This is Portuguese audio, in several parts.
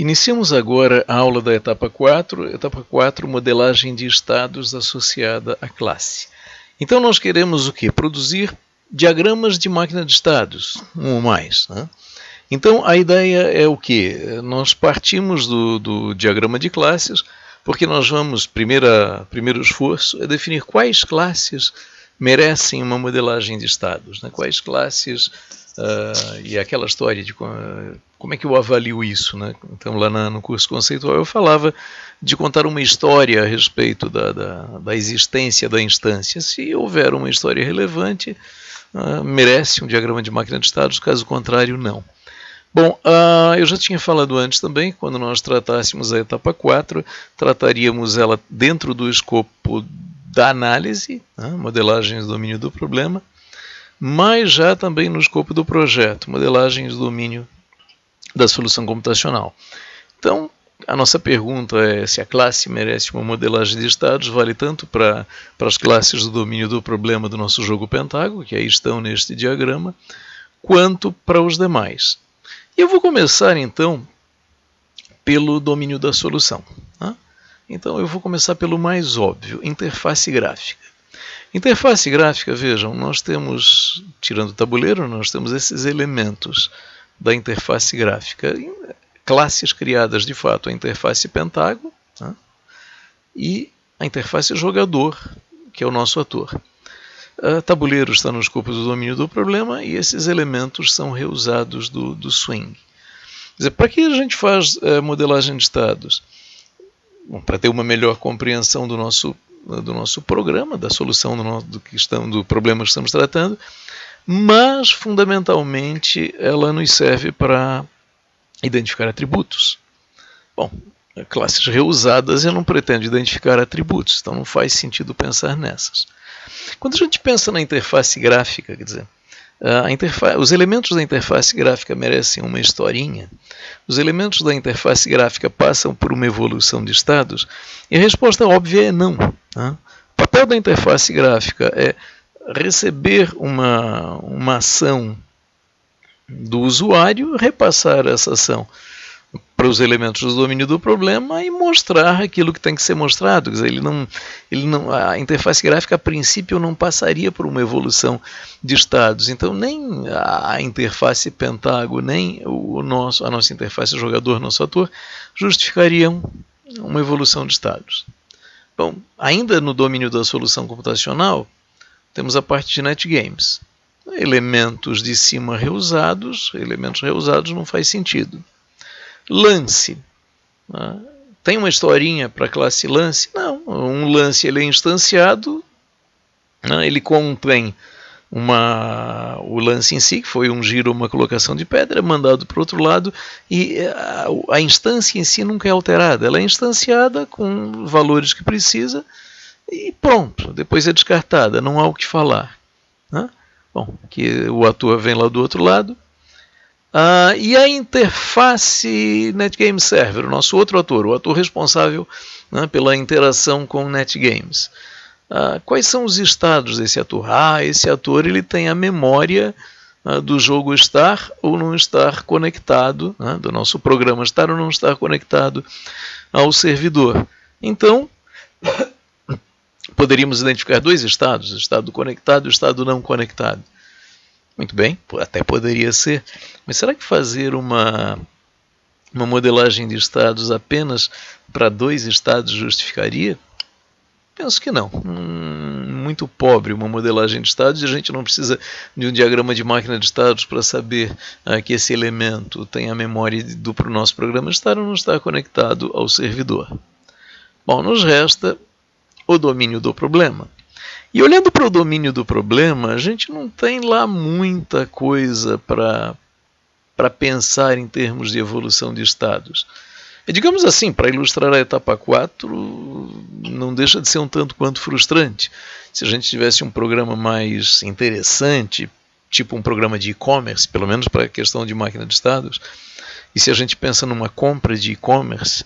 Iniciamos agora a aula da etapa 4, modelagem de estados associada à classe. Então nós queremos o quê? Produzir diagramas de máquina de estados, um ou mais. Né? Então a ideia é o quê? Nós partimos do diagrama de classes, porque nós vamos, primeiro esforço é definir quais classes merecem uma modelagem de estados, né? Quais classes, e aquela história de como é que eu avalio isso, né? Então lá no curso conceitual eu falava de contar uma história a respeito da existência da instância. Se houver uma história relevante, merece um diagrama de máquina de estados, caso contrário, não. Bom, eu já tinha falado antes também, quando nós tratássemos a etapa 4, trataríamos ela dentro do escopo da análise, né, modelagens do domínio do problema, mas já também no escopo do projeto, modelagens do domínio da solução computacional. Então, a nossa pergunta é se a classe merece uma modelagem de estados, vale tanto para as classes do domínio do problema do nosso jogo Pentágono, que aí estão neste diagrama, quanto para os demais. E eu vou começar, então, pelo domínio da solução. Tá? Então, eu vou começar pelo mais óbvio, interface gráfica. Interface gráfica, vejam, nós temos, tirando o tabuleiro, nós temos esses elementos da interface gráfica, classes criadas, de fato, a interface Pentágono, tá? E a interface jogador, que é o nosso ator. Tabuleiro está no escopo do domínio do problema e esses elementos são reusados do swing. Quer dizer, para que a gente faz modelagem de estados? Bom, para ter uma melhor compreensão do nosso programa, da solução do problema que estamos tratando, mas fundamentalmente ela nos serve para identificar atributos. Bom, classes reusadas eu não pretendo identificar atributos, então não faz sentido pensar nessas. Quando a gente pensa na interface gráfica, quer dizer, os elementos da interface gráfica merecem uma historinha, os elementos da interface gráfica passam por uma evolução de estados, e a resposta óbvia é não. Tá? O papel da interface gráfica é receber uma ação do usuário, repassar essa ação para os elementos do domínio do problema e mostrar aquilo que tem que ser mostrado. Quer dizer, a interface gráfica, a princípio, não passaria por uma evolução de estados. Então, nem a interface Pentágono, nem a nossa interface jogador, nosso ator, justificariam uma evolução de estados. Bom, ainda no domínio da solução computacional, temos a parte de netgames. Elementos de cima reusados, elementos reusados não faz sentido. Lance. Tem uma historinha para a classe lance? Não. Um lance ele é instanciado, ele contém o lance em si, que foi um giro ou uma colocação de pedra, mandado para o outro lado, e a instância em si nunca é alterada. Ela é instanciada com valores que precisa e pronto. Depois é descartada, não há o que falar. Bom, que o ator vem lá do outro lado. E a interface NetGame Server, o nosso outro ator, o ator responsável, né, pela interação com NetGames. Quais são os estados desse ator? Esse ator ele tem a memória do jogo estar ou não estar conectado, né, do nosso programa estar ou não estar conectado ao servidor. Então, poderíamos identificar dois estados, o estado conectado e o estado não conectado. Muito bem, até poderia ser, mas será que fazer uma modelagem de estados apenas para dois estados justificaria? Penso que não. Muito pobre uma modelagem de estados, e a gente não precisa de um diagrama de máquina de estados para saber que esse elemento tem a memória do nosso programa estar ou não estar conectado ao servidor. Bom, nos resta o domínio do problema. E olhando para o domínio do problema, a gente não tem lá muita coisa para pensar em termos de evolução de estados. E, digamos assim, para ilustrar a etapa 4, não deixa de ser um tanto quanto frustrante. Se a gente tivesse um programa mais interessante, tipo um programa de e-commerce, pelo menos para a questão de máquina de estados, e se a gente pensa numa compra de e-commerce,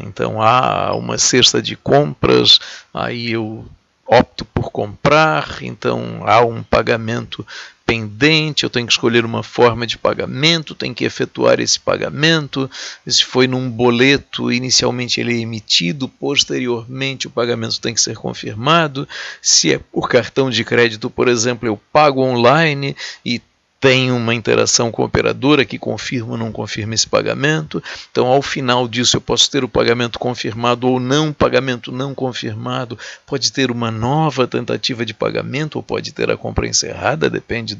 então há uma cesta de compras, aí eu opto por comprar, então há um pagamento pendente, eu tenho que escolher uma forma de pagamento, tenho que efetuar esse pagamento. Se foi num boleto, inicialmente ele é emitido, posteriormente o pagamento tem que ser confirmado. Se é por cartão de crédito, por exemplo, eu pago online e tem uma interação com a operadora que confirma ou não confirma esse pagamento. Então, ao final disso, eu posso ter o pagamento confirmado ou não, pagamento não confirmado. Pode ter uma nova tentativa de pagamento ou pode ter a compra encerrada, depende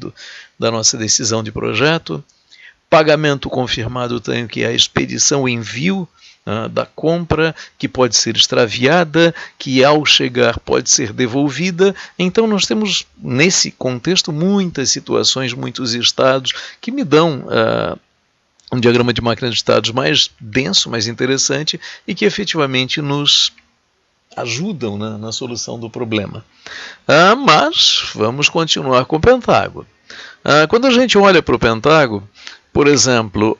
da nossa decisão de projeto. Pagamento confirmado, tenho que a expedição, o envio da compra, que pode ser extraviada, que ao chegar pode ser devolvida. Então nós temos nesse contexto muitas situações, muitos estados que me dão um diagrama de máquina de estados mais denso, mais interessante e que efetivamente nos ajudam na solução do problema. Mas vamos continuar com o pentágono. Quando a gente olha para o pentágono, por exemplo,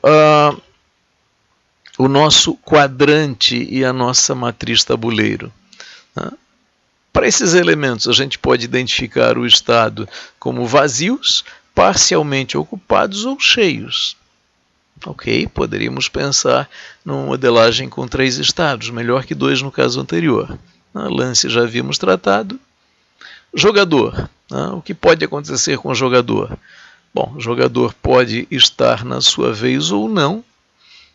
o nosso quadrante e a nossa matriz tabuleiro. Para esses elementos, a gente pode identificar o estado como vazios, parcialmente ocupados ou cheios. Ok, poderíamos pensar numa modelagem com 3 estados, melhor que 2 no caso anterior. Lance já havíamos tratado. Jogador. O que pode acontecer com o jogador? Bom, o jogador pode estar na sua vez ou não,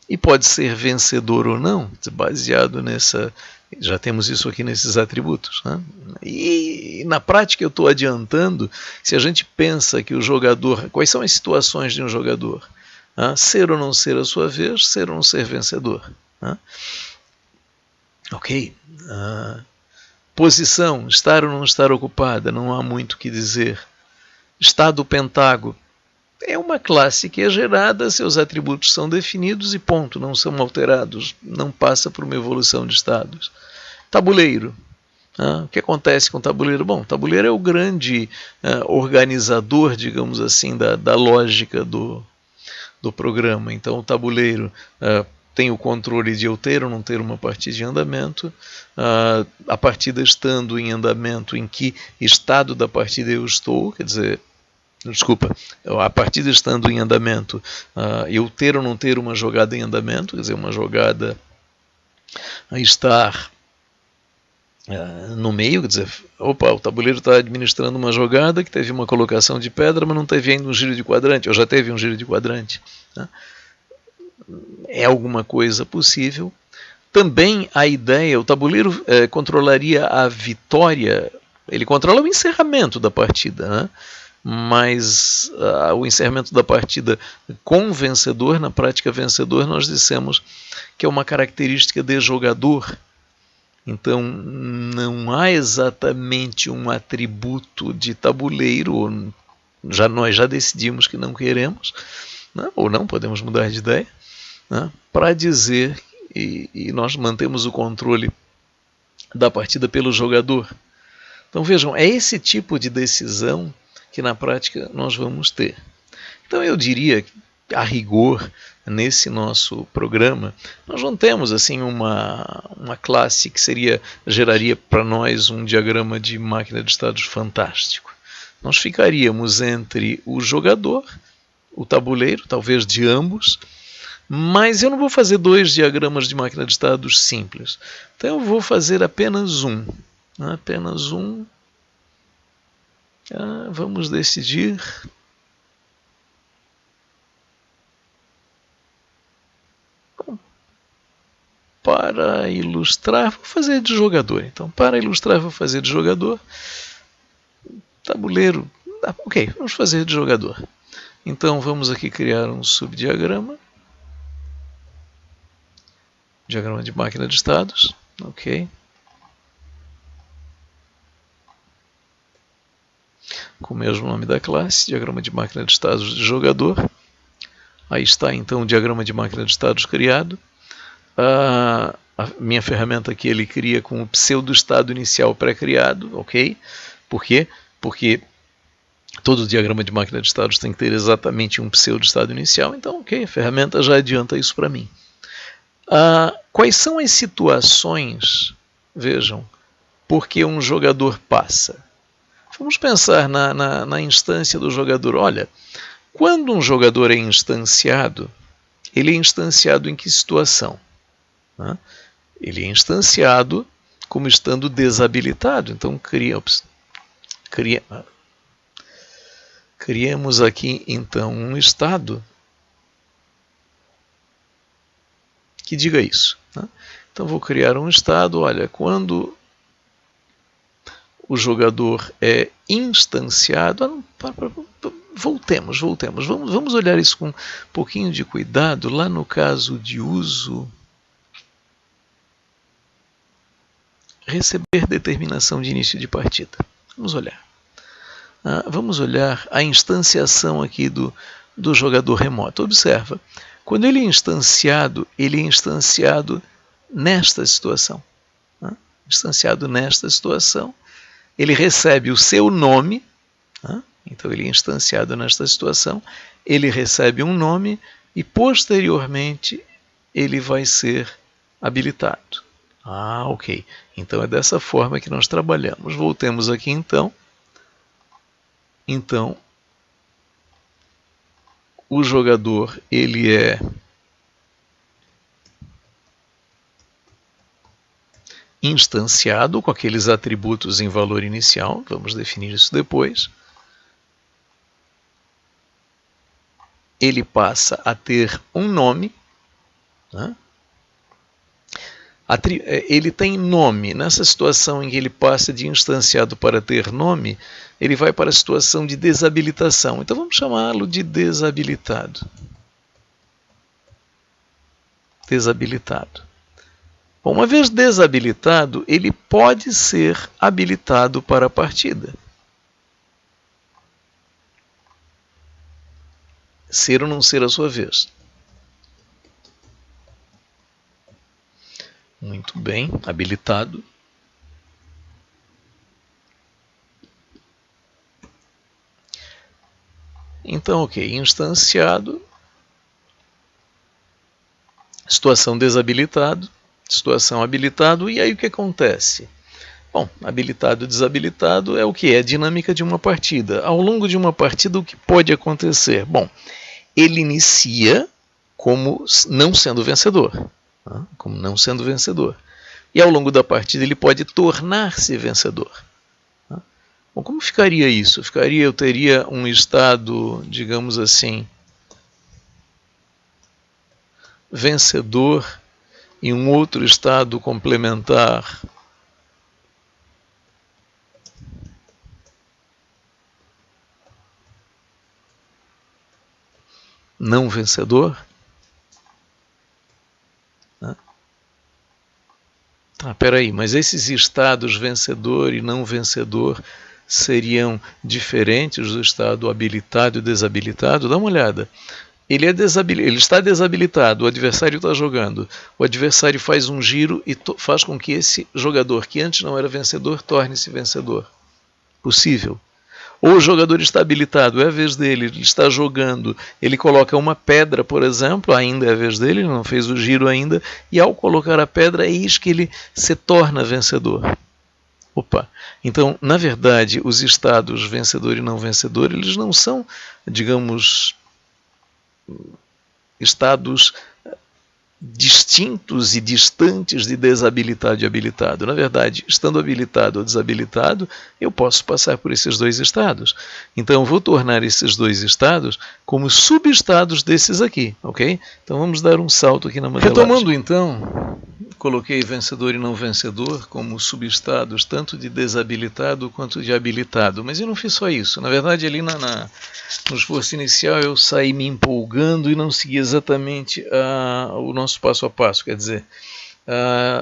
e pode ser vencedor ou não, baseado nessa... Já temos isso aqui nesses atributos. E na prática eu estou adiantando, se a gente pensa que o jogador... Quais são as situações de um jogador? Ser ou não ser a sua vez, ser ou não ser vencedor. Ok. Posição, estar ou não estar ocupada, não há muito o que dizer. Estado pentágono. É uma classe que é gerada, seus atributos são definidos e ponto, não são alterados, não passa por uma evolução de estados. Tabuleiro. O que acontece com o tabuleiro? Bom, o tabuleiro é o grande organizador, digamos assim, da lógica do programa. Então o tabuleiro tem o controle de eu ter ou não ter uma partida em andamento, a partida estando em andamento, em que estado da partida eu estou, quer dizer... Desculpa, a partida estando em andamento, eu ter ou não ter uma jogada em andamento, quer dizer, uma jogada a estar no meio, quer dizer, opa, o tabuleiro está administrando uma jogada que teve uma colocação de pedra, mas não teve ainda um giro de quadrante, ou já teve um giro de quadrante. É alguma coisa possível. Também a ideia, o tabuleiro controlaria a vitória, ele controla o encerramento da partida, mas o encerramento da partida com vencedor, na prática vencedor, nós dissemos que é uma característica de jogador. Então não há exatamente um atributo de tabuleiro, nós já decidimos que não queremos, ou não, podemos mudar de ideia, para dizer, e nós mantemos o controle da partida pelo jogador. Então vejam, é esse tipo de decisão que na prática nós vamos ter. Então eu diria que, a rigor, nesse nosso programa, nós não temos assim uma classe que geraria para nós um diagrama de máquina de estados fantástico. Nós ficaríamos entre o jogador, o tabuleiro, talvez de ambos, mas eu não vou fazer 2 diagramas de máquina de estados simples. Então eu vou fazer apenas um. Apenas um. Vamos decidir. Para ilustrar, vou fazer de jogador. Então, para ilustrar, vou fazer de jogador. Tabuleiro. Ok, vamos fazer de jogador. Então, vamos aqui criar um subdiagrama. Diagrama de máquina de estados. Ok. Com o mesmo nome da classe, diagrama de máquina de estados de jogador. Aí está então o diagrama de máquina de estados criado. A minha ferramenta aqui ele cria com o pseudo-estado inicial pré-criado, ok? Por quê? Porque todo diagrama de máquina de estados tem que ter exatamente um pseudo-estado inicial, então ok, a ferramenta já adianta isso para mim. Quais são as situações, vejam, porque um jogador passa? Vamos pensar na instância do jogador. Olha, quando um jogador é instanciado, ele é instanciado em que situação? Ele é instanciado como estando desabilitado. Então, criamos aqui, então, um estado que diga isso. Então, vou criar um estado, olha, quando o jogador é instanciado. Voltemos. Vamos olhar isso com um pouquinho de cuidado. Lá no caso de uso, receber determinação de início de partida. Vamos olhar. Vamos olhar a instanciação aqui do jogador remoto. Observa, quando ele é instanciado nesta situação. Instanciado nesta situação, ele recebe o seu nome. Então ele é instanciado nesta situação, ele recebe um nome e posteriormente ele vai ser habilitado. Ok. Então é dessa forma que nós trabalhamos. Voltemos aqui então. Então, o jogador, ele é instanciado com aqueles atributos em valor inicial. Vamos definir isso depois. Ele passa a ter um nome. Ele tem nome. Nessa situação em que ele passa de instanciado para ter nome, ele vai para a situação de desabilitação. Então vamos chamá-lo de desabilitado. Desabilitado. Bom, uma vez desabilitado, ele pode ser habilitado para a partida. Ser ou não ser a sua vez. Muito bem, habilitado. Então, ok, instanciado, situação desabilitado, situação habilitado, e aí o que acontece? Bom, habilitado e desabilitado é o que? É a dinâmica de uma partida. Ao longo de uma partida, o que pode acontecer? Bom, ele inicia como não sendo vencedor. E ao longo da partida ele pode tornar-se vencedor. Bom, como ficaria isso? Eu teria um estado, digamos assim, vencedor e um outro estado complementar não vencedor. Peraí, mas esses estados vencedor e não vencedor seriam diferentes do estado habilitado e desabilitado? Dá uma olhada. Ele está desabilitado, o adversário está jogando. O adversário faz um giro e faz com que esse jogador, que antes não era vencedor, torne-se vencedor. Possível. Ou o jogador está habilitado, é a vez dele, ele está jogando, ele coloca uma pedra, por exemplo, ainda é a vez dele, ele não fez o giro ainda, e ao colocar a pedra, eis que ele se torna vencedor. Então, na verdade, os estados vencedor e não vencedor, eles não são, digamos, estados distintos e distantes de desabilitado e habilitado. Na verdade, estando habilitado ou desabilitado, eu posso passar por esses dois estados. Então, vou tornar esses dois estados como subestados desses aqui, ok? Então, vamos dar um salto aqui na modelagem. Retomando, então, coloquei vencedor e não vencedor como subestados, tanto de desabilitado quanto de habilitado. Mas eu não fiz só isso. Na verdade, ali no esforço inicial, eu saí me empolgando e não segui exatamente o nosso passo a passo. Quer dizer,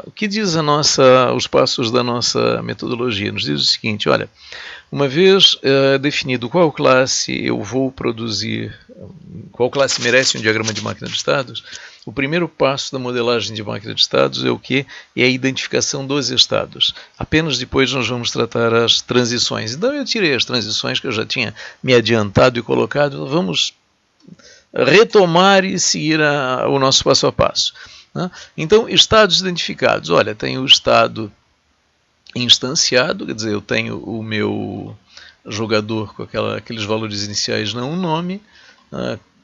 o que diz os passos da nossa metodologia? Nos diz o seguinte, olha, uma vez definido qual classe eu vou produzir, qual classe merece um diagrama de máquina de estados, o primeiro passo da modelagem de máquina de estados é o que? É a identificação dos estados. Apenas depois nós vamos tratar as transições. Então eu tirei as transições que eu já tinha me adiantado e colocado. Vamos retomar e seguir o nosso passo a passo. Então, estados identificados. Olha, tem o estado instanciado, quer dizer, eu tenho o meu jogador com aqueles valores iniciais não um nome.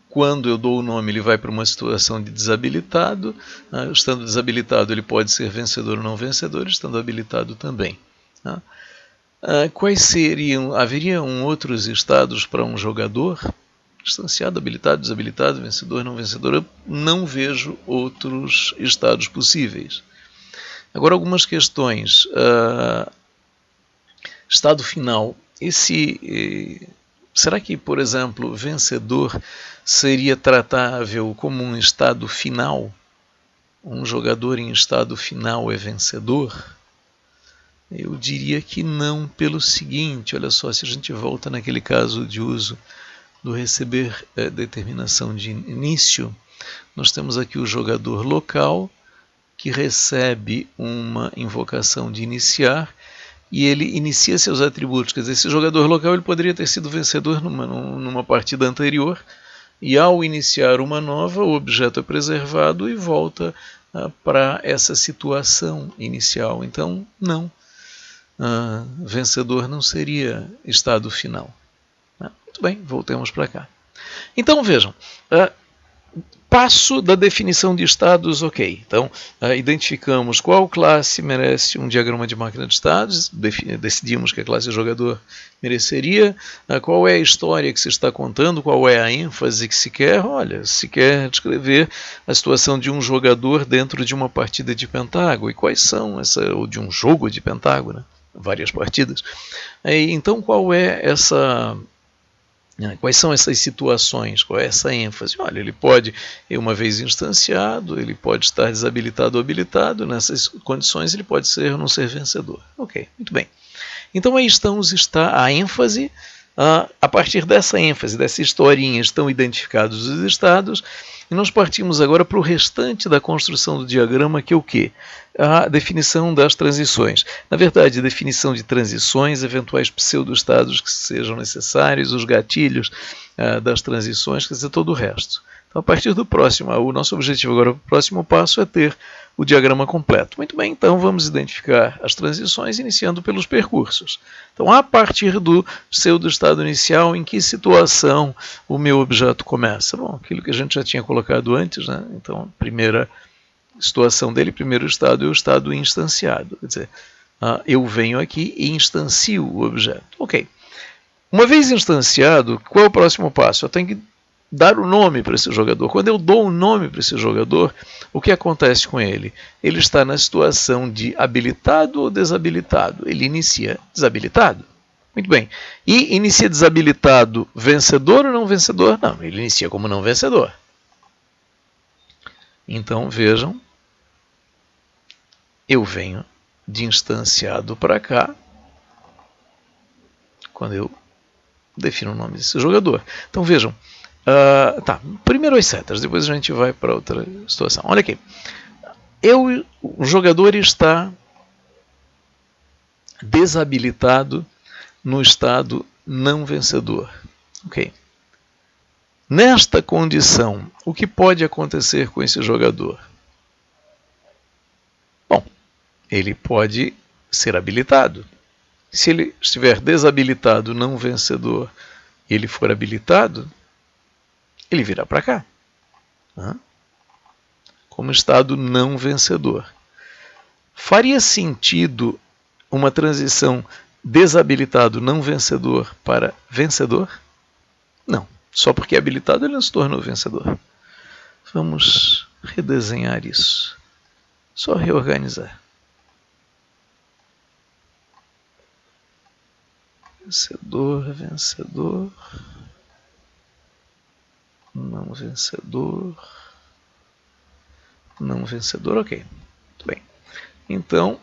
Quando eu dou o nome, ele vai para uma situação de desabilitado. Estando desabilitado, ele pode ser vencedor ou não vencedor, estando habilitado também. Quais haveriam outros estados para um jogador? Instanciado, habilitado, desabilitado, vencedor, não vencedor. Eu não vejo outros estados possíveis. Agora, algumas questões. Estado final. Será que, por exemplo, vencedor seria tratável como um estado final? Um jogador em estado final é vencedor? Eu diria que não, pelo seguinte, olha só, se a gente volta naquele caso de uso do receber determinação de início, nós temos aqui o jogador local que recebe uma invocação de iniciar e ele inicia seus atributos. Quer dizer, esse jogador local ele poderia ter sido vencedor numa partida anterior e ao iniciar uma nova, o objeto é preservado e volta para essa situação inicial. Então, não. Vencedor não seria estado final. Muito bem, voltemos para cá. Então vejam, passo da definição de estados, ok. Então, identificamos qual classe merece um diagrama de máquina de estados, decidimos que a classe jogador mereceria, qual é a história que se está contando, qual é a ênfase que se quer. Olha, se quer descrever a situação de um jogador dentro de uma partida de pentágono, e quais são ou de um jogo de pentágono, né? Várias partidas. Então, quais são essas situações? Qual é essa ênfase? Olha, ele pode, uma vez instanciado, ele pode estar desabilitado ou habilitado. Nessas condições, ele pode ser ou não ser vencedor. Ok, muito bem. Então, aí está a ênfase. A partir dessa ênfase, dessa historinha, estão identificados os estados. E nós partimos agora para o restante da construção do diagrama, que é o quê? A definição das transições. Na verdade, a definição de transições, eventuais pseudo-estados que sejam necessários, os gatilhos das transições, quer dizer, todo o resto. Então, a partir do próximo, o nosso objetivo agora, o próximo passo é ter o diagrama completo. Muito bem, então vamos identificar as transições iniciando pelos percursos. Então, a partir do pseudo-estado inicial, em que situação o meu objeto começa? Bom, aquilo que a gente já tinha colocado antes, né? Então, a primeira situação dele, primeiro estado, é o estado instanciado. Quer dizer, eu venho aqui e instancio o objeto. Ok. Uma vez instanciado, qual é o próximo passo? Eu tenho que dar o nome para esse jogador. Quando eu dou o nome para esse jogador, o que acontece com ele? Ele está na situação de habilitado ou desabilitado. Ele inicia desabilitado. Muito bem. E inicia desabilitado vencedor ou não vencedor? Não, ele inicia como não vencedor. Então, vejam, eu venho de instanciado para cá, quando eu defino o nome desse jogador. Então, vejam, primeiro as setas, depois a gente vai para outra situação. Olha aqui, o jogador está desabilitado no estado não vencedor. Ok. Nesta condição, o que pode acontecer com esse jogador? Bom, ele pode ser habilitado. Se ele estiver desabilitado não vencedor e ele for habilitado, ele virá para cá, como estado não vencedor. Faria sentido uma transição desabilitado não vencedor para vencedor? Não, só porque é habilitado ele não se tornou vencedor. Vamos redesenhar isso, só reorganizar. Vencedor, vencedor, não vencedor, não vencedor, ok. Muito bem. Então,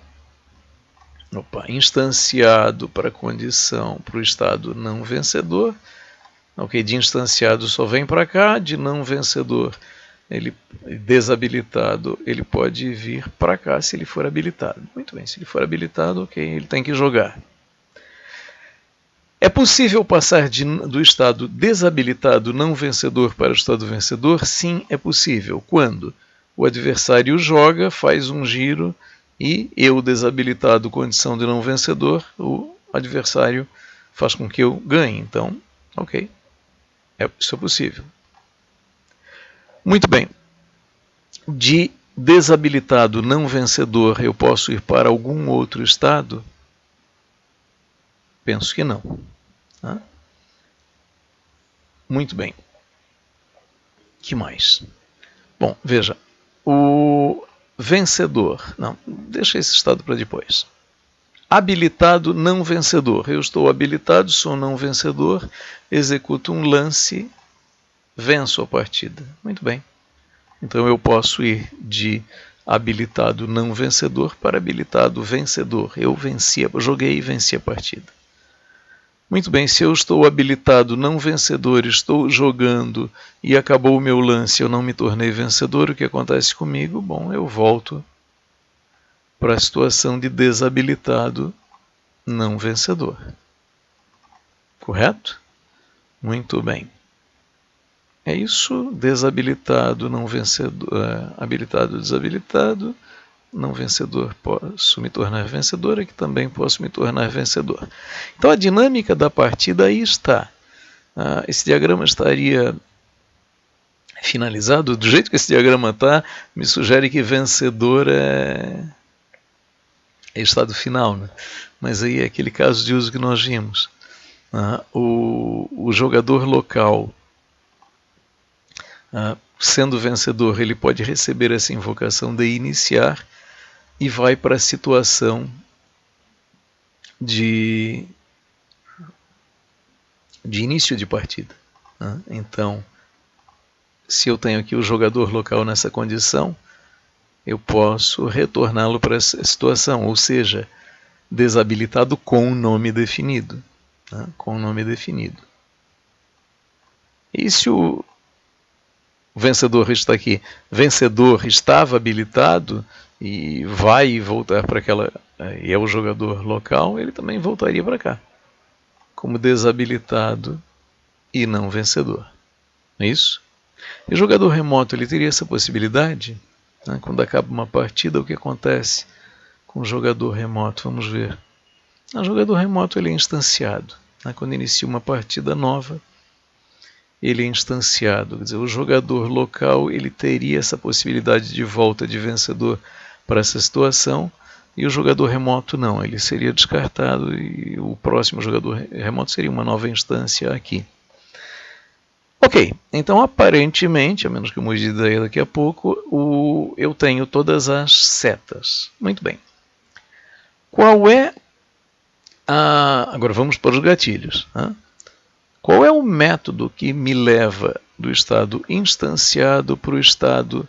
instanciado para a condição, para o estado não vencedor. Ok, de instanciado só vem para cá, de não vencedor, ele desabilitado, ele pode vir para cá se ele for habilitado. Muito bem, se ele for habilitado, ok, ele tem que jogar. É possível passar do estado desabilitado não vencedor para o estado vencedor? Sim, é possível. Quando o adversário joga, faz um giro e eu desabilitado condição de não vencedor, o adversário faz com que eu ganhe. Então, ok, isso é possível. Muito bem. De desabilitado não vencedor, eu posso ir para algum outro estado? Penso que não. Tá? Muito bem. Que mais? Bom, veja. O vencedor. Não, deixa esse estado para depois. Habilitado não vencedor. Eu estou habilitado, sou não vencedor, executo um lance, venço a partida. Muito bem. Então eu posso ir de habilitado não vencedor para habilitado vencedor. Eu joguei e venci a partida. Muito bem, se eu estou habilitado não vencedor, estou jogando e acabou o meu lance, eu não me tornei vencedor, o que acontece comigo? Bom, eu volto para a situação de desabilitado não vencedor. Correto? Muito bem. É isso, desabilitado, não vencedor, habilitado, desabilitado, não vencedor, posso me tornar vencedor, aqui também posso me tornar vencedor. Então a dinâmica da partida aí está. Esse diagrama estaria finalizado, do jeito que esse diagrama está, me sugere que vencedor é estado final, né? Mas aí é aquele caso de uso que nós vimos. O jogador local, sendo vencedor, ele pode receber essa invocação de iniciar e vai para a situação de início de partida. Então, se eu tenho aqui o jogador local nessa condição, eu posso retorná-lo para essa situação, ou seja, desabilitado com um nome definido. Com um nome definido. E se o vencedor está aqui, vencedor estava habilitado e vai voltar para aquela, e é o jogador local, ele também voltaria para cá, como desabilitado e não vencedor. Não é isso? E o jogador remoto, ele teria essa possibilidade? Quando acaba uma partida, o que acontece com o jogador remoto? Vamos ver. O jogador remoto ele é instanciado. Quando inicia uma partida nova, ele é instanciado. Quer dizer, o jogador local ele teria essa possibilidade de volta de vencedor para essa situação, e o jogador remoto não, ele seria descartado e o próximo jogador remoto seria uma nova instância aqui. Ok, então aparentemente, a menos que eu mude de ideia daqui a pouco, eu tenho todas as setas. Muito bem. Qual é agora vamos para os gatilhos. Qual é o método que me leva do estado instanciado para o estado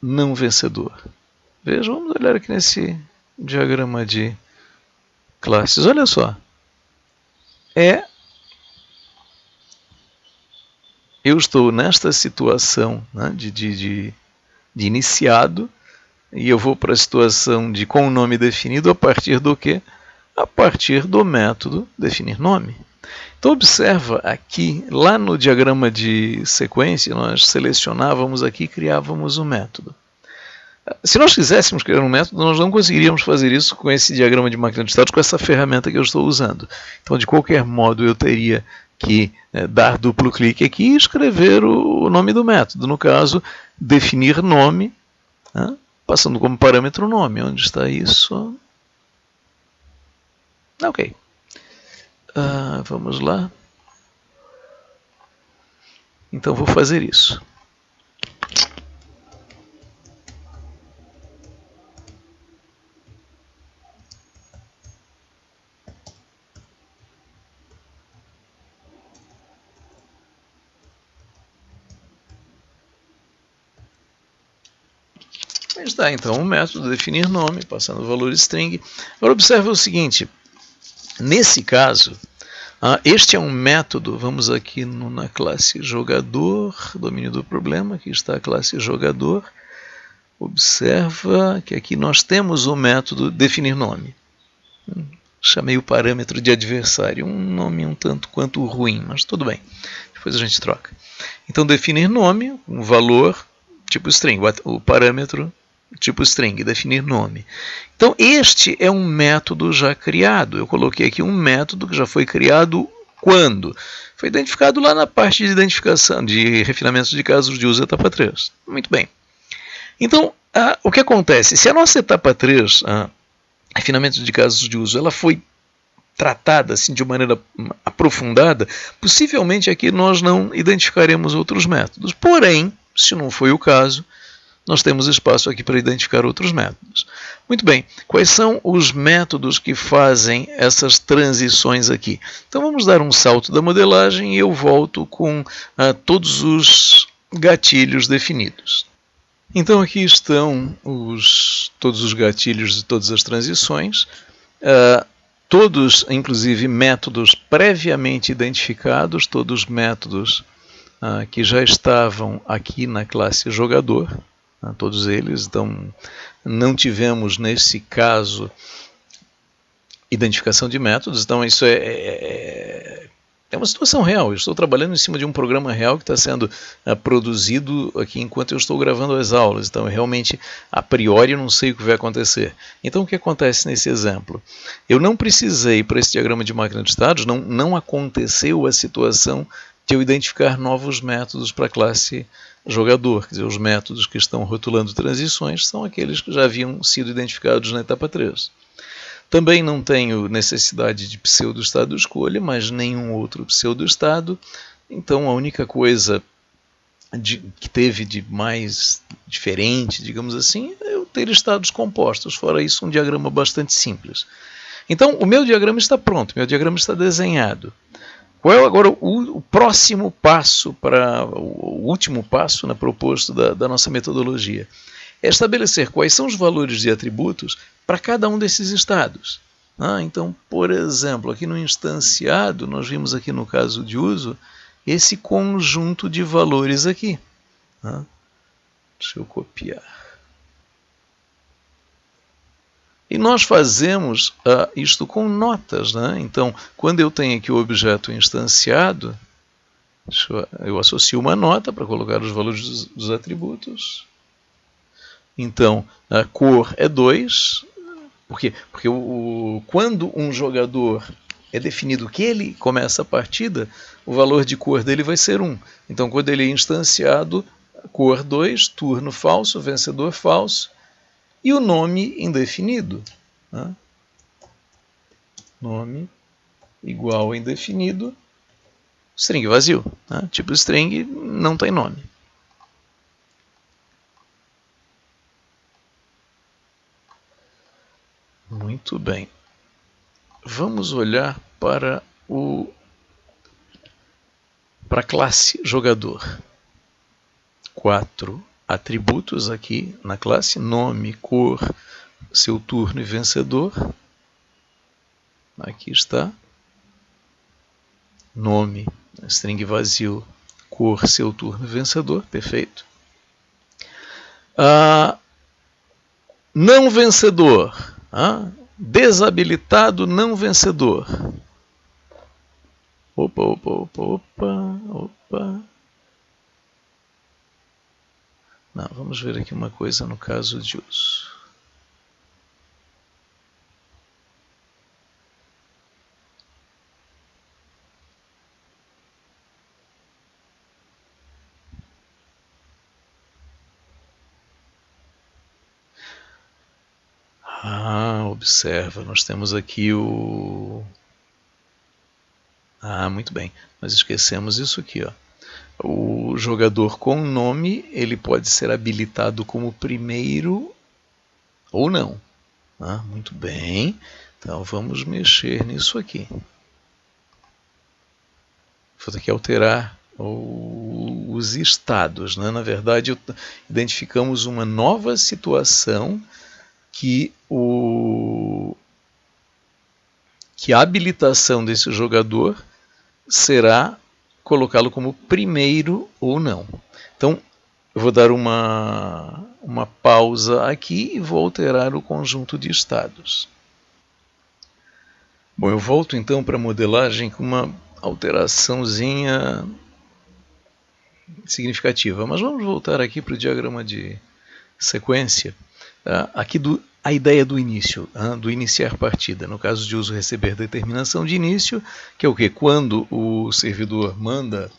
não vencedor? Veja, vamos olhar aqui nesse diagrama de classes. Olha só. Eu estou nesta situação de iniciado e eu vou para a situação de com o nome definido a partir do quê? A partir do método definir nome. Então observa aqui, lá no diagrama de sequência, nós selecionávamos aqui e criávamos um método. Se nós quiséssemos criar um método, nós não conseguiríamos fazer isso com esse diagrama de máquina de estados, com essa ferramenta que eu estou usando. Então, de qualquer modo, eu teria que dar duplo clique aqui e escrever o nome do método. No caso, definir nome, passando como parâmetro nome. Onde está isso? Ok. Vamos lá. Então, vou fazer isso. Está então o método definir nome, passando o valor string. Agora observe o seguinte, nesse caso, este é um método, vamos aqui na classe jogador, domínio do problema, aqui está a classe jogador. Observa que aqui nós temos o método definir nome. Chamei o parâmetro de adversário, um nome um tanto quanto ruim, mas tudo bem, depois a gente troca. Então definir nome, um valor tipo string, o parâmetro tipo string, definir nome. Então este é um método já criado. Eu coloquei aqui um método que já foi criado quando? Foi identificado lá na parte de identificação, de refinamento de casos de uso, etapa 3. Muito bem. Então, o que acontece? Se a nossa etapa 3, refinamento de casos de uso, ela foi tratada assim de uma maneira aprofundada, possivelmente aqui nós não identificaremos outros métodos. Porém, se não foi o caso, nós temos espaço aqui para identificar outros métodos. Muito bem, quais são os métodos que fazem essas transições aqui? Então vamos dar um salto da modelagem e eu volto com todos os gatilhos definidos. Então aqui estão todos os gatilhos de todas as transições, todos, inclusive, métodos previamente identificados, todos métodos que já estavam aqui na classe jogador, todos eles. Então não tivemos nesse caso identificação de métodos, então isso é uma situação real. Eu estou trabalhando em cima de um programa real que está sendo produzido aqui enquanto eu estou gravando as aulas. Então, realmente, a priori, eu não sei o que vai acontecer. Então, o que acontece nesse exemplo? Eu não precisei, para esse diagrama de máquina de estados, não aconteceu a situação de eu identificar novos métodos para a classe jogador. Quer dizer, os métodos que estão rotulando transições são aqueles que já haviam sido identificados na etapa 3. Também não tenho necessidade de pseudo-estado de escolha, mas nenhum outro pseudo-estado. Então, a única coisa que teve de mais diferente, digamos assim, é eu ter estados compostos. Fora isso, um diagrama bastante simples. Então, o meu diagrama está pronto, meu diagrama está desenhado. Qual é agora o próximo passo, o último passo proposto da nossa metodologia? É estabelecer quais são os valores de atributos para cada um desses estados. Então, por exemplo, aqui no instanciado, nós vimos aqui no caso de uso, esse conjunto de valores aqui. Deixa eu copiar. E nós fazemos isto com notas. Então, quando eu tenho aqui o objeto instanciado, eu associo uma nota para colocar os valores dos atributos. Então, a cor é 2. Por quê? Porque quando um jogador é definido que ele começa a partida, o valor de cor dele vai ser 1. Então, quando ele é instanciado, cor 2, turno falso, vencedor falso, e o nome indefinido. Nome igual a indefinido, string vazio. Tipo string não tem nome. Muito bem. Vamos olhar para a classe jogador. 4 atributos aqui na classe: nome, cor, seu turno e vencedor. Aqui está. Nome, string vazio, cor, seu turno e vencedor. Perfeito. Não vencedor. Desabilitado não vencedor. Opa. Não, vamos ver aqui uma coisa no caso de uso. Observa, nós temos aqui muito bem, nós esquecemos isso aqui, ó. O jogador com nome, ele pode ser habilitado como primeiro ou não. Muito bem, então vamos mexer nisso aqui. Vou ter que alterar os estados. Na verdade, identificamos uma nova situação que a habilitação desse jogador será colocá-lo como primeiro ou não. Então, eu vou dar uma pausa aqui e vou alterar o conjunto de estados. Bom, eu volto então para a modelagem com uma alteraçãozinha significativa. Mas vamos voltar aqui para o diagrama de sequência. aqui a ideia do início, do iniciar partida. No caso de uso receber determinação de início, que é o que? Quando o servidor manda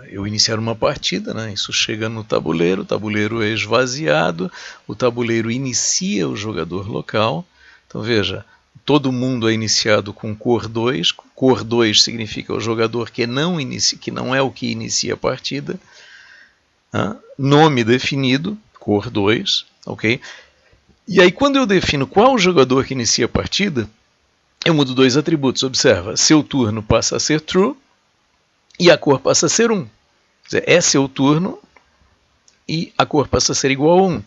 eu iniciar uma partida, né? Isso chega no tabuleiro, o tabuleiro é esvaziado, o tabuleiro inicia o jogador local. Então veja, todo mundo é iniciado com cor 2, cor 2 significa o jogador que não é o que inicia a partida, nome definido, cor 2, ok? E aí quando eu defino qual o jogador que inicia a partida, eu mudo dois atributos, observa, seu turno passa a ser true, e a cor passa a ser 1. Quer dizer, é seu turno e a cor passa a ser igual a 1.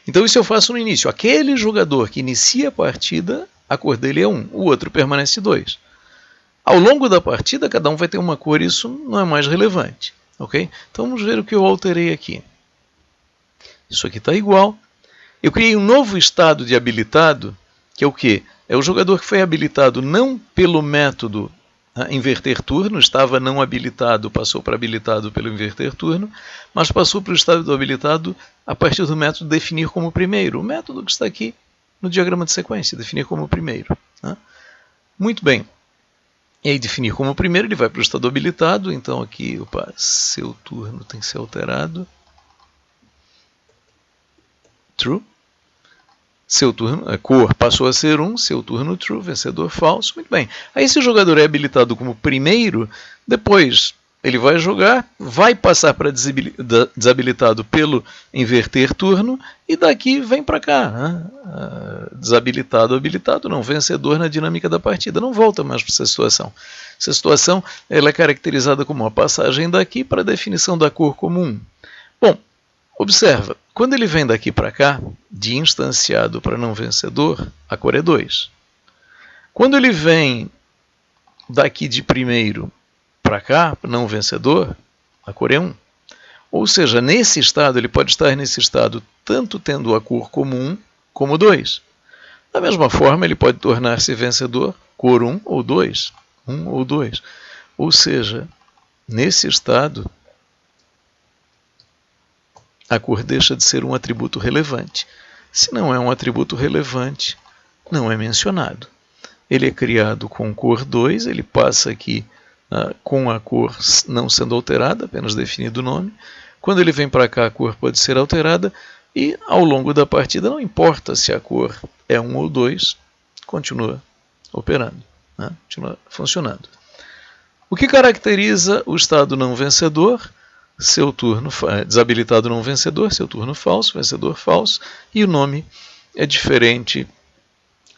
Então isso eu faço no início. Aquele jogador que inicia a partida, a cor dele é 1, o outro permanece 2. Ao longo da partida, cada um vai ter uma cor, isso não é mais relevante. Okay? Então vamos ver o que eu alterei aqui. Isso aqui está igual. Eu criei um novo estado de habilitado, que é o quê? É o jogador que foi habilitado não pelo método inverter turno, estava não habilitado, passou para habilitado pelo inverter turno, mas passou para o estado do habilitado a partir do método definir como primeiro, o método que está aqui no diagrama de sequência, definir como primeiro. Muito bem. E aí definir como primeiro, ele vai para o estado habilitado, então aqui, seu turno tem que ser alterado. True. Seu turno, a cor passou a ser 1, seu turno true, vencedor falso. Muito bem. Aí se o jogador é habilitado como primeiro, depois ele vai jogar, vai passar para desabilitado pelo inverter turno e daqui vem para cá. Desabilitado, habilitado, não, vencedor na dinâmica da partida. Não volta mais para essa situação. Essa situação ela é caracterizada como uma passagem daqui para a definição da cor como 1. Bom, observa, quando ele vem daqui para cá, de instanciado para não vencedor, a cor é 2. Quando ele vem daqui de primeiro para cá, não vencedor, a cor é 1. Ou seja, nesse estado, ele pode estar nesse estado tanto tendo a cor como 1, como 2. Da mesma forma, ele pode tornar-se vencedor, cor 1 ou 2. 1 ou 2. Ou seja, nesse estado, a cor deixa de ser um atributo relevante. Se não é um atributo relevante, não é mencionado. Ele é criado com cor 2, ele passa aqui com a cor não sendo alterada, apenas definido o nome. Quando ele vem para cá, a cor pode ser alterada e ao longo da partida, não importa se a cor é 1 ou 2, continua operando, continua funcionando. O que caracteriza o estado não vencedor? Seu turno desabilitado não vencedor, seu turno falso, vencedor falso, e o nome é diferente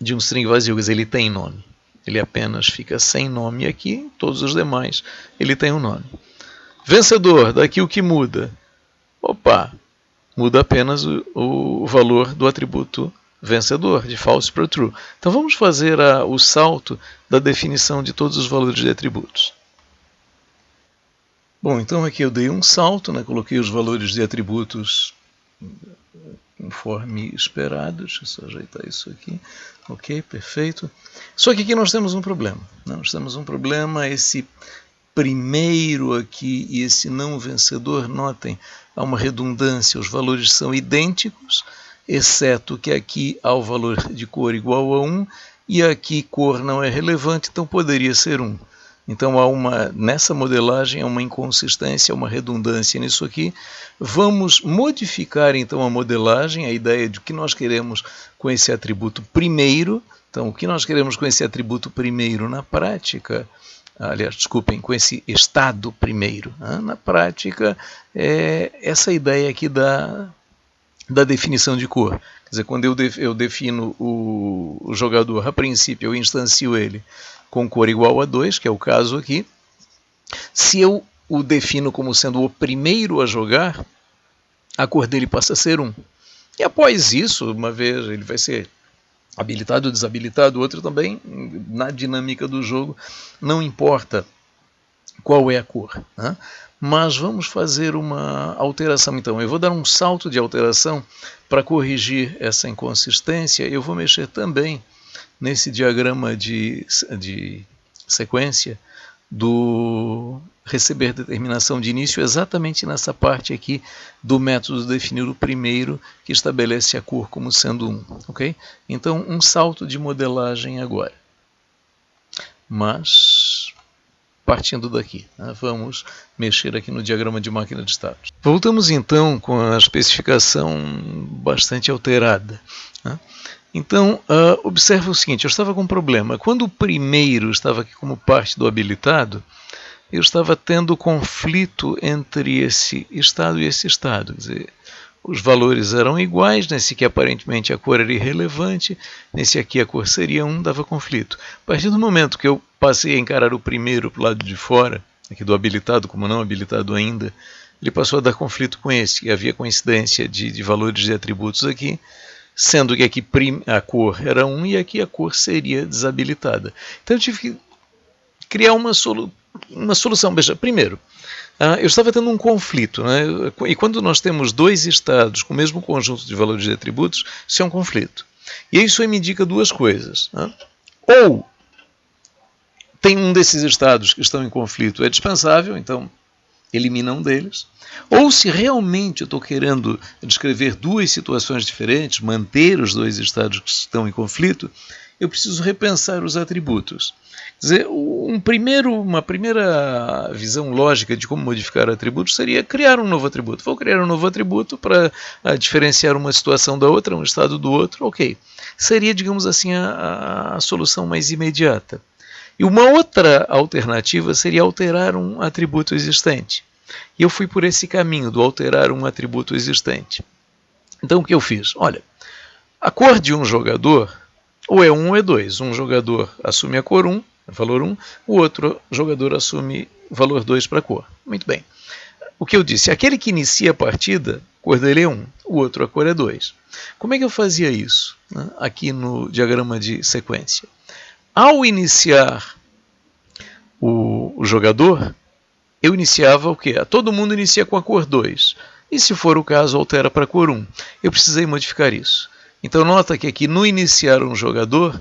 de um string vazio, quer dizer, ele tem nome. Ele apenas fica sem nome aqui, em todos os demais ele tem um nome. Vencedor, daqui o que muda? Muda apenas o valor do atributo vencedor, de false para true. Então vamos fazer o salto da definição de todos os valores de atributos. Bom, então aqui eu dei um salto, coloquei os valores de atributos conforme esperado. Deixa eu só ajeitar isso aqui. Ok, perfeito. Só que aqui nós temos um problema. Nós temos um problema, esse primeiro aqui e esse não vencedor, notem, há uma redundância, os valores são idênticos, exceto que aqui há o valor de cor igual a 1 e aqui cor não é relevante, então poderia ser 1. Então, nessa modelagem, há uma inconsistência, uma redundância nisso aqui. Vamos modificar, então, a modelagem, a ideia de o que nós queremos com esse atributo primeiro. Então, o que nós queremos com esse atributo primeiro na prática, aliás, desculpem, com esse estado primeiro, na prática, é essa ideia aqui da definição de cor. Quer dizer, quando eu defino o jogador, a princípio eu instancio ele com cor igual a 2, que é o caso aqui. Se eu o defino como sendo o primeiro a jogar, a cor dele passa a ser 1. E após isso, uma vez ele vai ser habilitado ou desabilitado, o outro também, na dinâmica do jogo, não importa qual é a cor. Mas vamos fazer uma alteração então. Eu vou dar um salto de alteração para corrigir essa inconsistência. Eu vou mexer também nesse diagrama de sequência do receber determinação de início exatamente nessa parte aqui do método definir o primeiro, que estabelece a cor como sendo 1, ok? Então, um salto de modelagem agora. Mas, partindo daqui, né, vamos mexer aqui no diagrama de máquina de estados. Voltamos então com a especificação bastante alterada, né? Então, observa o seguinte, eu estava com um problema. Quando o primeiro estava aqui como parte do habilitado, eu estava tendo conflito entre esse estado e esse estado. Quer dizer, os valores eram iguais, nesse aqui aparentemente a cor era irrelevante, nesse aqui a cor seria 1, dava conflito. A partir do momento que eu passei a encarar o primeiro para o lado de fora, aqui do habilitado como não habilitado ainda, ele passou a dar conflito com esse, e havia coincidência de valores de atributos aqui, sendo que aqui a cor era 1 e aqui a cor seria desabilitada. Então eu tive que criar uma solução. Veja, primeiro, eu estava tendo um conflito, né? E quando nós temos dois estados com o mesmo conjunto de valores de atributos, isso é um conflito. E isso aí me indica duas coisas, né? Ou tem um desses estados que estão em conflito, é dispensável, então elimina um deles. Ou se realmente eu estou querendo descrever duas situações diferentes, manter os dois estados que estão em conflito, eu preciso repensar os atributos. Quer dizer, uma primeira visão lógica de como modificar atributos seria criar um novo atributo. Vou criar um novo atributo para diferenciar uma situação da outra, um estado do outro, ok. Seria, digamos assim, a solução mais imediata. E uma outra alternativa seria alterar um atributo existente. E eu fui por esse caminho do alterar um atributo existente. Então o que eu fiz? Olha, a cor de um jogador ou é 1 ou é 2. Um jogador assume a cor 1, valor 1, o outro jogador assume o valor 2 para a cor. Muito bem. O que eu disse? Aquele que inicia a partida, a cor dele é 1, o outro a cor é 2. Como é que eu fazia isso, né, aqui no diagrama de sequência? Ao iniciar o jogador, eu iniciava o quê? Todo mundo inicia com a cor 2. E se for o caso, altera para a cor 1. Eu precisei modificar isso. Então nota que aqui no iniciar um jogador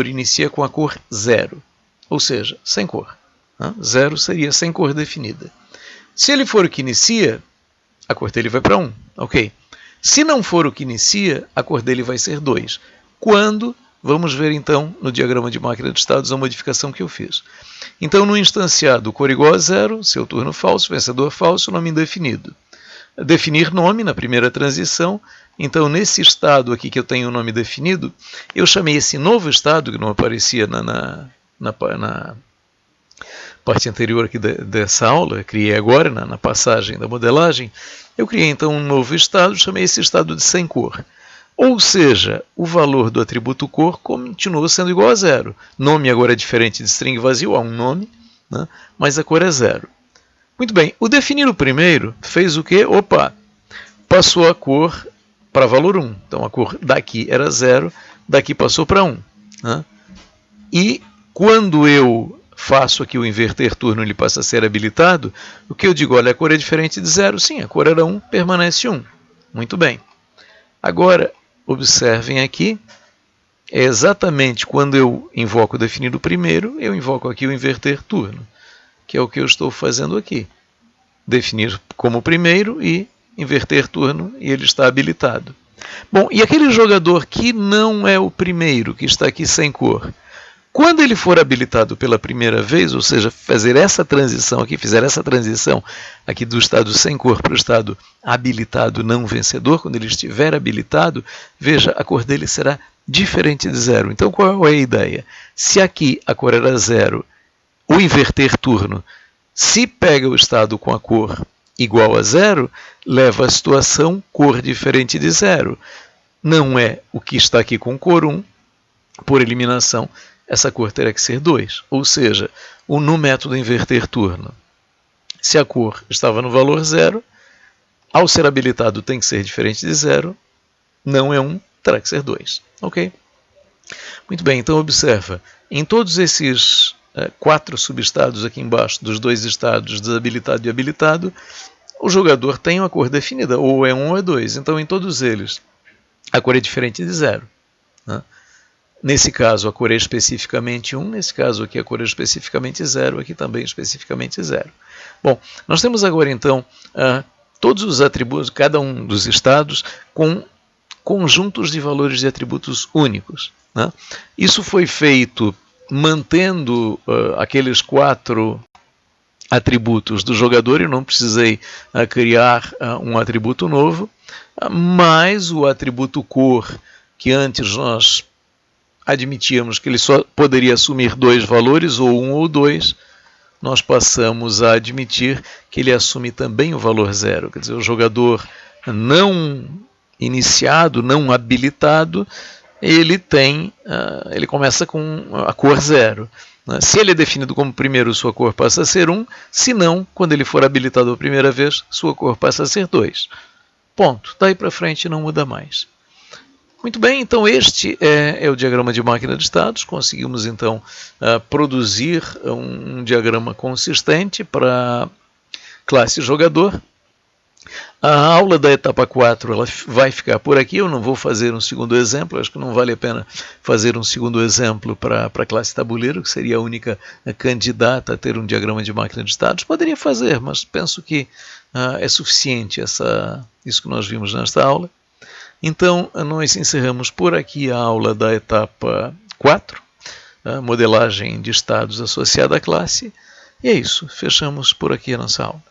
inicia com a cor 0. Ou seja, sem cor. 0 seria sem cor definida. Se ele for o que inicia, a cor dele vai para 1. Ok. Se não for o que inicia, a cor dele vai ser 2. Quando? Vamos ver então no diagrama de máquina de estados a modificação que eu fiz. Então no instanciado, cor igual a 0, seu turno falso, vencedor falso, nome indefinido. Definir nome na primeira transição. Então nesse estado aqui que eu tenho o nome definido, eu chamei esse novo estado, que não aparecia na parte anterior aqui dessa aula, criei agora na passagem da modelagem, eu criei então um novo estado, chamei esse estado de sem cor. Ou seja, o valor do atributo cor continua sendo igual a 0. Nome agora é diferente de string vazio, há um nome, né? Mas a cor é 0. Muito bem, o definir o primeiro fez o quê? Opa, passou a cor para valor 1. Então a cor daqui era 0, daqui passou para 1. Né? E quando eu faço aqui o inverter turno, ele passa a ser habilitado, o que eu digo? Olha, a cor é diferente de 0. Sim, a cor era 1, permanece 1. Muito bem. Agora, observem aqui, é exatamente quando eu invoco o definir o primeiro, eu invoco aqui o inverter turno, que é o que eu estou fazendo aqui. Definir como primeiro e inverter turno, e ele está habilitado. Bom, e aquele jogador que não é o primeiro, que está aqui sem cor, quando ele for habilitado pela primeira vez, ou seja, fazer essa transição aqui, fizer essa transição aqui do estado sem cor para o estado habilitado não vencedor, quando ele estiver habilitado, veja, a cor dele será diferente de 0. Então qual é a ideia? Se aqui a cor era 0, o inverter turno, se pega o estado com a cor igual a 0, leva a situação cor diferente de 0. Não é o que está aqui com cor 1, por eliminação, essa cor terá que ser 2, ou seja, no método inverter turno, se a cor estava no valor 0, ao ser habilitado tem que ser diferente de 0, não é 1, terá que ser 2. Ok? Muito bem, então observa, em todos esses 4 subestados aqui embaixo, dos dois estados desabilitado e habilitado, o jogador tem uma cor definida, ou é 1 ou é 2, então em todos eles a cor é diferente de 0. Né? Nesse caso, a cor é especificamente 1, nesse caso aqui a cor é especificamente 0, aqui também especificamente 0. Bom, nós temos agora então todos os atributos, cada um dos estados, com conjuntos de valores de atributos únicos, né? Isso foi feito mantendo aqueles 4 atributos do jogador, eu não precisei criar um atributo novo, mas o atributo cor, que antes nós admitíamos que ele só poderia assumir 2 valores, ou 1 ou 2, nós passamos a admitir que ele assume também o valor 0. Quer dizer, o jogador não iniciado, não habilitado, ele começa com a cor 0. Se ele é definido como primeiro, sua cor passa a ser 1, se não, quando ele for habilitado a primeira vez, sua cor passa a ser 2. Ponto. Daí para frente não muda mais. Muito bem, então este é o diagrama de máquina de estados. Conseguimos então produzir um diagrama consistente para classe jogador. A aula da etapa 4 ela vai ficar por aqui, eu não vou fazer um segundo exemplo, acho que não vale a pena fazer um segundo exemplo para a classe tabuleiro, que seria a única candidata a ter um diagrama de máquina de estados. Poderia fazer, mas penso que é suficiente isso que nós vimos nesta aula. Então, nós encerramos por aqui a aula da etapa 4, a modelagem de estados associada à classe, e é isso, fechamos por aqui a nossa aula.